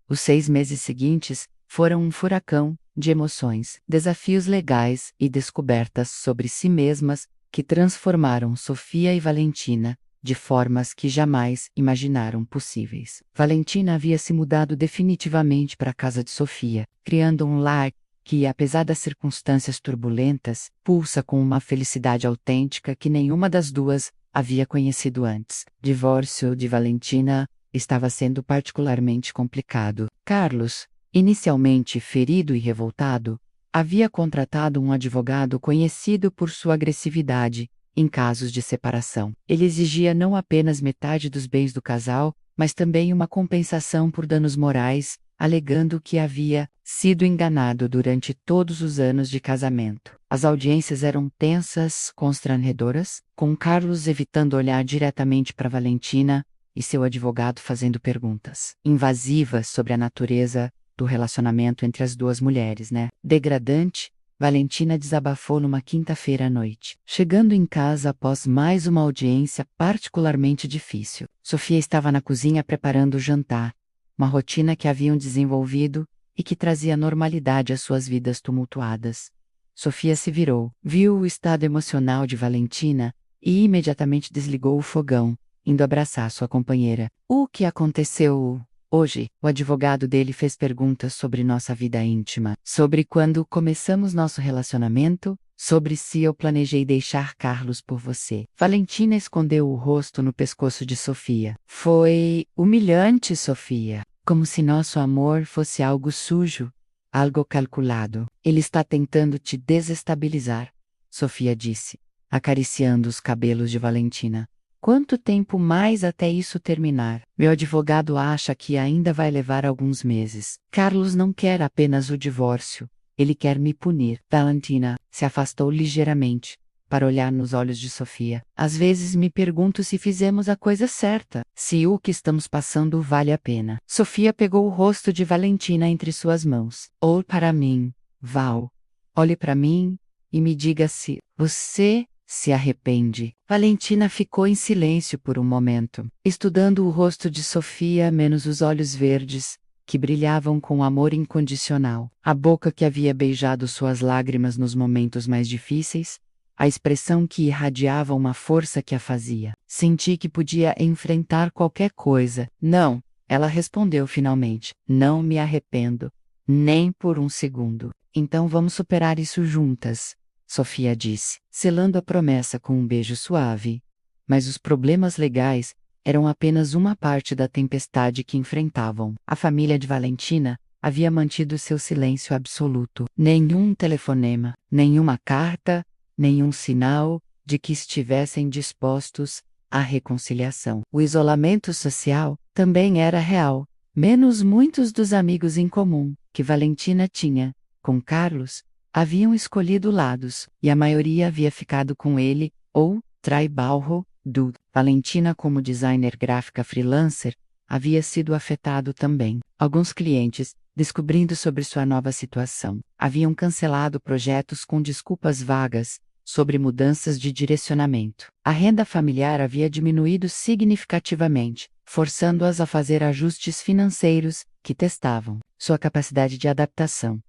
Os 6 meses seguintes foram um furacão, de emoções, desafios legais e descobertas sobre si mesmas que transformaram Sofia e Valentina de formas que jamais imaginaram possíveis. Valentina havia se mudado definitivamente para a casa de Sofia, criando um lar que, apesar das circunstâncias turbulentas, pulsa com uma felicidade autêntica que nenhuma das duas havia conhecido antes. O divórcio de Valentina estava sendo particularmente complicado. Carlos, inicialmente ferido e revoltado, havia contratado um advogado conhecido por sua agressividade em casos de separação. Ele exigia não apenas metade dos bens do casal, mas também uma compensação por danos morais, alegando que havia sido enganado durante todos os anos de casamento. As audiências eram tensas, constrangedoras, com Carlos evitando olhar diretamente para Valentina e seu advogado fazendo perguntas invasivas sobre a natureza do relacionamento entre as duas mulheres, Degradante, Valentina desabafou numa quinta-feira à noite. Chegando em casa após mais uma audiência particularmente difícil, Sofia estava na cozinha preparando o jantar, uma rotina que haviam desenvolvido e que trazia normalidade às suas vidas tumultuadas. Sofia se virou, viu o estado emocional de Valentina e imediatamente desligou o fogão, indo abraçar sua companheira. O que aconteceu? Hoje, o advogado dele fez perguntas sobre nossa vida íntima, sobre quando começamos nosso relacionamento, sobre se eu planejei deixar Carlos por você. Valentina escondeu o rosto no pescoço de Sofia. Foi humilhante, Sofia, como se nosso amor fosse algo sujo, algo calculado. Ele está tentando te desestabilizar, Sofia disse, acariciando os cabelos de Valentina. Quanto tempo mais até isso terminar? Meu advogado acha que ainda vai levar alguns meses. Carlos não quer apenas o divórcio. Ele quer me punir. Valentina se afastou ligeiramente, para olhar nos olhos de Sofia. Às vezes me pergunto se fizemos a coisa certa, se o que estamos passando vale a pena. Sofia pegou o rosto de Valentina entre suas mãos. Olhe para mim, Val. Olhe para mim e me diga se você se arrepende. Valentina ficou em silêncio por um momento, estudando o rosto de Sofia menos os olhos verdes, que brilhavam com amor incondicional, a boca que havia beijado suas lágrimas nos momentos mais difíceis, a expressão que irradiava uma força que a fazia. Senti que podia enfrentar qualquer coisa. Não, ela respondeu finalmente. Não me arrependo, nem por um segundo. Então vamos superar isso juntas, Sofia disse, selando a promessa com um beijo suave. Mas os problemas legais eram apenas uma parte da tempestade que enfrentavam. A família de Valentina havia mantido seu silêncio absoluto. Nenhum telefonema, nenhuma carta, nenhum sinal de que estivessem dispostos à reconciliação. O isolamento social também era real, menos muitos dos amigos em comum que Valentina tinha com Carlos haviam escolhido lados, e a maioria havia ficado com ele, ou trabalho do Valentina como designer gráfica freelancer, havia sido afetado também. Alguns clientes, descobrindo sobre sua nova situação, haviam cancelado projetos com desculpas vagas sobre mudanças de direcionamento. A renda familiar havia diminuído significativamente, forçando-as a fazer ajustes financeiros que testavam sua capacidade de adaptação.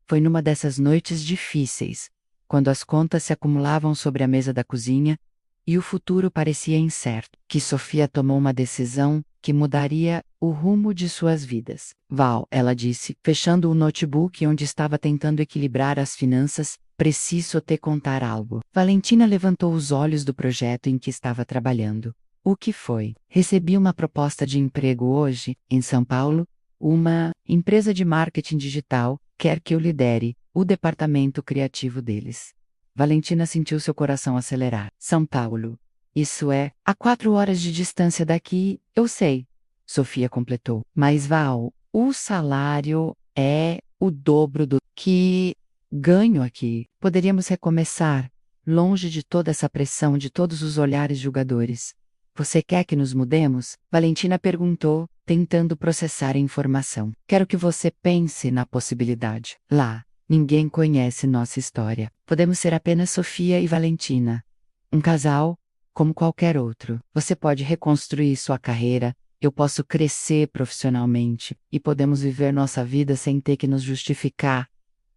Foi numa dessas noites difíceis, quando as contas se acumulavam sobre a mesa da cozinha e o futuro parecia incerto, que Sofia tomou uma decisão que mudaria o rumo de suas vidas. Val, ela disse, fechando o notebook onde estava tentando equilibrar as finanças, preciso te contar algo. Valentina levantou os olhos do projeto em que estava trabalhando. O que foi? Recebi uma proposta de emprego hoje, em São Paulo. Uma empresa de marketing digital quer que eu lidere o departamento criativo deles. Valentina sentiu seu coração acelerar. São Paulo. Isso é, a 4 horas de distância daqui, eu sei. Sofia completou. Mas Val, o salário é o dobro do que ganho aqui. Poderíamos recomeçar, longe de toda essa pressão de todos os olhares julgadores. Você quer que nos mudemos? Valentina perguntou, tentando processar a informação. Quero que você pense na possibilidade. Lá, ninguém conhece nossa história. Podemos ser apenas Sofia e Valentina. Um casal, como qualquer outro. Você pode reconstruir sua carreira, eu posso crescer profissionalmente, e podemos viver nossa vida sem ter que nos justificar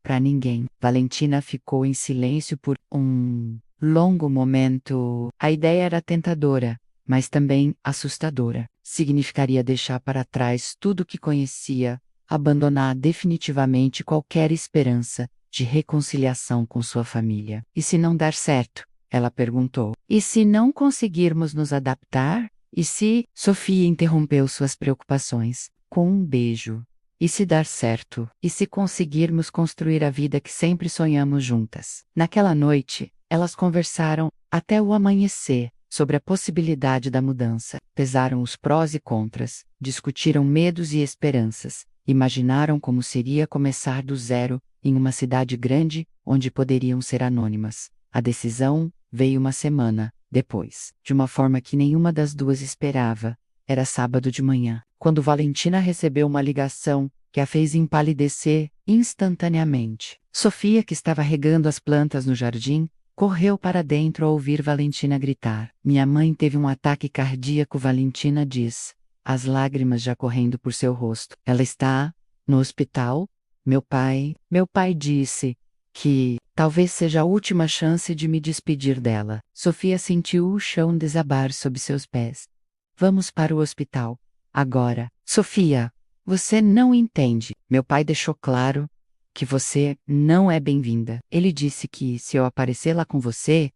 para ninguém. Valentina ficou em silêncio por um longo momento. A ideia era tentadora, mas também assustadora. Significaria deixar para trás tudo o que conhecia, abandonar definitivamente qualquer esperança de reconciliação com sua família. E se não dar certo? Ela perguntou. E se não conseguirmos nos adaptar? E se? Sofia interrompeu suas preocupações com um beijo. E se dar certo? E se conseguirmos construir a vida que sempre sonhamos juntas? Naquela noite, elas conversaram até o amanhecer sobre a possibilidade da mudança. Pesaram os prós e contras, discutiram medos e esperanças, imaginaram como seria começar do zero em uma cidade grande onde poderiam ser anônimas. A decisão veio uma semana depois, de uma forma que nenhuma das duas esperava. Era sábado de manhã, quando Valentina recebeu uma ligação que a fez empalidecer instantaneamente. Sofia, que estava regando as plantas no jardim, correu para dentro ao ouvir Valentina gritar. Minha mãe teve um ataque cardíaco, Valentina diz, as lágrimas já correndo por seu rosto. Ela está no hospital? Meu pai disse que talvez seja a última chance de me despedir dela. Sofia sentiu o chão desabar sob seus pés. Vamos para o hospital. Agora. Sofia, você não entende. Meu pai deixou claro que você não é bem-vinda. Ele disse que, se eu aparecer lá com você,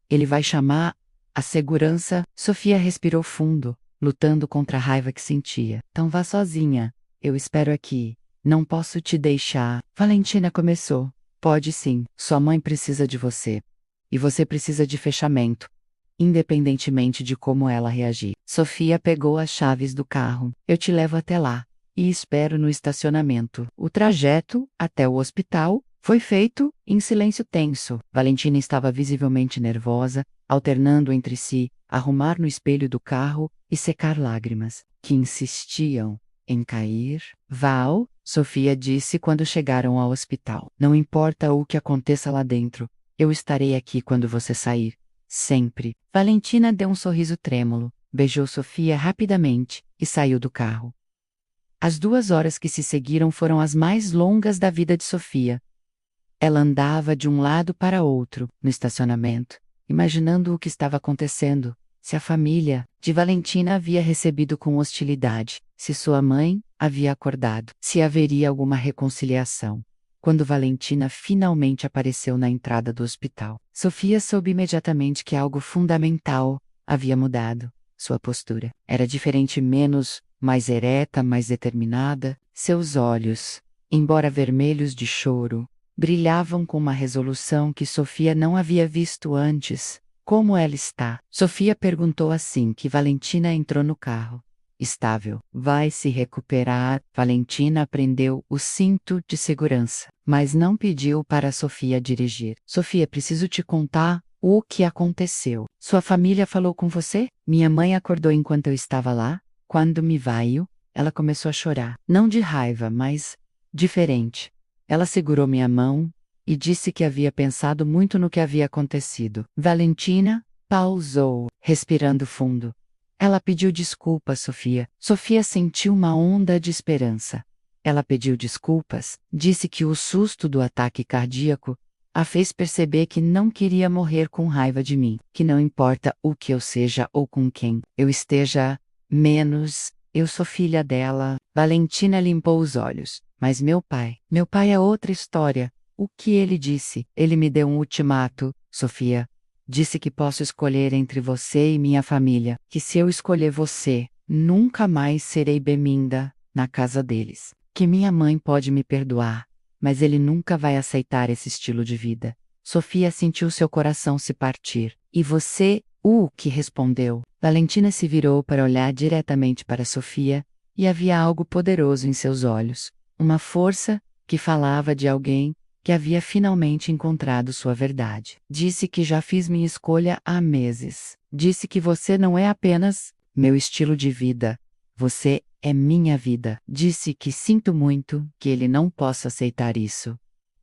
ele vai chamar a segurança. Sofia respirou fundo, lutando contra a raiva que sentia. Então vá sozinha. Eu espero aqui. Não posso te deixar. Valentina começou. Pode sim. Sua mãe precisa de você. E você precisa de fechamento, independentemente de como ela reagir. Sofia pegou as chaves do carro. Eu te levo até lá. E espero no estacionamento. O trajeto até o hospital foi feito em silêncio tenso. Valentina estava visivelmente nervosa, alternando entre si, arrumar no espelho do carro e secar lágrimas, que insistiam em cair. Val, Sofia disse quando chegaram ao hospital. Não importa o que aconteça lá dentro, eu estarei aqui quando você sair. Sempre. Valentina deu um sorriso trêmulo, beijou Sofia rapidamente e saiu do carro. As 2 horas que se seguiram foram as mais longas da vida de Sofia. Ela andava de um lado para outro, no estacionamento, imaginando o que estava acontecendo, se a família de Valentina havia recebido com hostilidade, se sua mãe havia acordado, se haveria alguma reconciliação. Quando Valentina finalmente apareceu na entrada do hospital, Sofia soube imediatamente que algo fundamental havia mudado. Sua postura era diferente, mais ereta, mais determinada. Seus olhos, embora vermelhos de choro, brilhavam com uma resolução que Sofia não havia visto antes. Como ela está? Sofia perguntou assim que Valentina entrou no carro. Estável. Vai se recuperar. Valentina prendeu o cinto de segurança, mas não pediu para Sofia dirigir. Sofia, preciso te contar o que aconteceu. Sua família falou com você? Minha mãe acordou enquanto eu estava lá. Quando me veio, ela começou a chorar. Não de raiva, mas diferente. Ela segurou minha mão e disse que havia pensado muito no que havia acontecido. Valentina pausou, respirando fundo. Ela pediu desculpas, Sofia. Sofia sentiu uma onda de esperança. Ela pediu desculpas, disse que o susto do ataque cardíaco a fez perceber que não queria morrer com raiva de mim, que não importa o que eu seja ou com quem eu esteja, menos, eu sou filha dela. Valentina limpou os olhos. Mas meu pai é outra história. O que ele disse? Ele me deu um ultimato, Sofia. Disse que posso escolher entre você e minha família, que se eu escolher você, nunca mais serei bem-vinda na casa deles. Que minha mãe pode me perdoar, mas ele nunca vai aceitar esse estilo de vida. Sofia sentiu seu coração se partir. E você, o que respondeu? Valentina se virou para olhar diretamente para Sofia, e havia algo poderoso em seus olhos, uma força que falava de alguém que havia finalmente encontrado sua verdade. Disse que já fiz minha escolha há meses. Disse que você não é apenas meu estilo de vida, você é minha vida. Disse que sinto muito que ele não possa aceitar isso,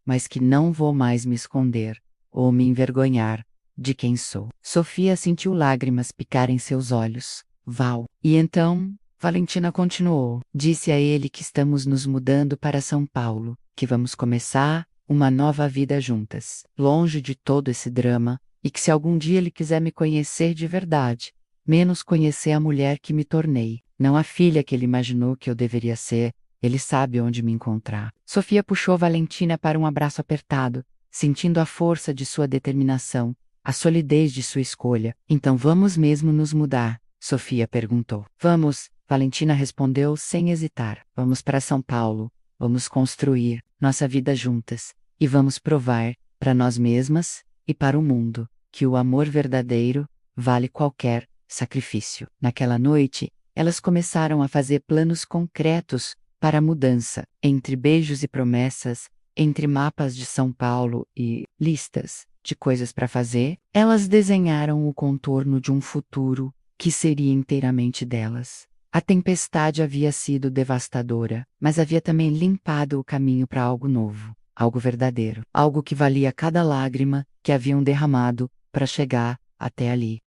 mas que não vou mais me esconder ou me envergonhar de quem sou. Sofia sentiu lágrimas picar em seus olhos. Val. E então, Valentina continuou. Disse a ele que estamos nos mudando para São Paulo, que vamos começar uma nova vida juntas, longe de todo esse drama, e que se algum dia ele quiser me conhecer de verdade, menos conhecer a mulher que me tornei, não a filha que ele imaginou que eu deveria ser, ele sabe onde me encontrar. Sofia puxou Valentina para um abraço apertado, sentindo a força de sua determinação, a solidez de sua escolha. Então vamos mesmo nos mudar? Sofia perguntou. Vamos, Valentina respondeu sem hesitar. Vamos para São Paulo, vamos construir nossa vida juntas, e vamos provar, para nós mesmas e para o mundo, que o amor verdadeiro vale qualquer sacrifício. Naquela noite, elas começaram a fazer planos concretos para a mudança, entre beijos e promessas, entre mapas de São Paulo e listas de coisas para fazer, elas desenharam o contorno de um futuro que seria inteiramente delas. A tempestade havia sido devastadora, mas havia também limpado o caminho para algo novo, algo verdadeiro, algo que valia cada lágrima que haviam derramado para chegar até ali.